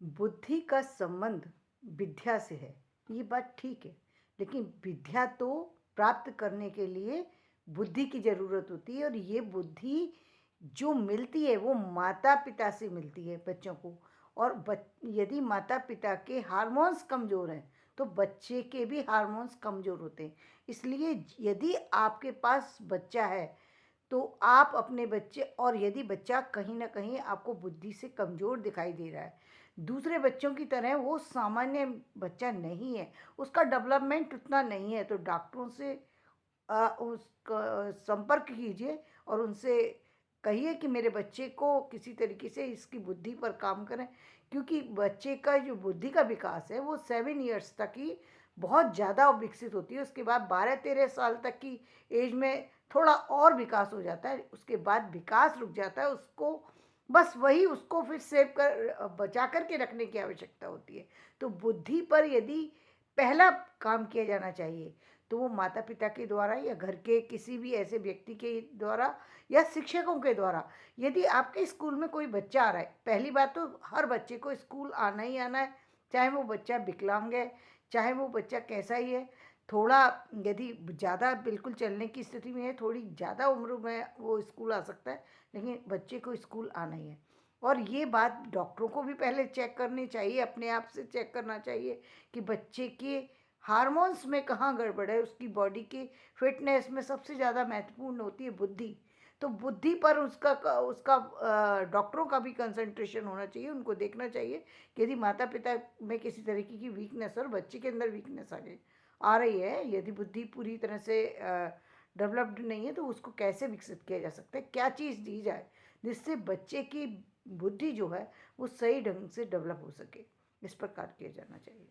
बुद्धि का संबंध विद्या से है, ये बात ठीक है। लेकिन विद्या तो प्राप्त करने के लिए बुद्धि की ज़रूरत होती है, और ये बुद्धि जो मिलती है वो माता-पिता से मिलती है बच्चों को। और यदि माता-पिता के हार्मोन्स कमज़ोर हैं, तो बच्चे के भी हार्मोन्स कमज़ोर होते हैं। इसलिए यदि आपके पास बच्चा है, तो आप अपने बच्चे, और यदि बच्चा कहीं न कहीं आपको बुद्धि से कमज़ोर दिखाई दे रहा है, दूसरे बच्चों की तरह वो सामान्य बच्चा नहीं है, उसका डेवलपमेंट उतना नहीं है, तो डॉक्टरों से उसका संपर्क कीजिए और उनसे कहिए कि मेरे बच्चे को किसी तरीके से इसकी बुद्धि पर काम करें। क्योंकि बच्चे का जो बुद्धि का विकास है वो 7 इयर्स तक ही बहुत ज़्यादा विकसित होती है। उसके बाद 12-13 साल तक की एज में थोड़ा और विकास हो जाता है, उसके बाद विकास रुक जाता है। उसको बस वही उसको फिर सेव कर बचा कर के रखने की आवश्यकता होती है। तो बुद्धि पर यदि पहला काम किया जाना चाहिए, तो वो माता-पिता के द्वारा या घर के किसी भी ऐसे व्यक्ति के द्वारा या शिक्षकों के द्वारा। यदि आपके स्कूल में कोई बच्चा आ रहा है, पहली बात तो हर बच्चे को स्कूल आना ही आना है, चाहे वो बच्चा विकलांग है, चाहे वो बच्चा कैसा ही है। थोड़ा यदि ज़्यादा बिल्कुल चलने की स्थिति में है, थोड़ी ज़्यादा उम्र में वो स्कूल आ सकता है, लेकिन बच्चे को स्कूल आना ही है। और ये बात डॉक्टरों को भी पहले चेक करनी चाहिए, अपने आप से चेक करना चाहिए कि बच्चे के हार्मोन्स में कहाँ गड़बड़ है। उसकी बॉडी की फिटनेस में सबसे ज़्यादा महत्वपूर्ण होती है बुद्धि। तो बुद्धि पर उसका उसका डॉक्टरों का भी कंसंट्रेशन होना चाहिए। उनको देखना चाहिए कि यदि माता पिता में किसी तरीके की वीकनेस और बच्चे के अंदर वीकनेस आ रही है, यदि बुद्धि पूरी तरह से डेवलप्ड नहीं है, तो उसको कैसे विकसित किया जा सकता है, क्या चीज़ दी जाए जिससे बच्चे की बुद्धि जो है वो सही ढंग से डेवलप हो सके। इस प्रकार किया जाना चाहिए।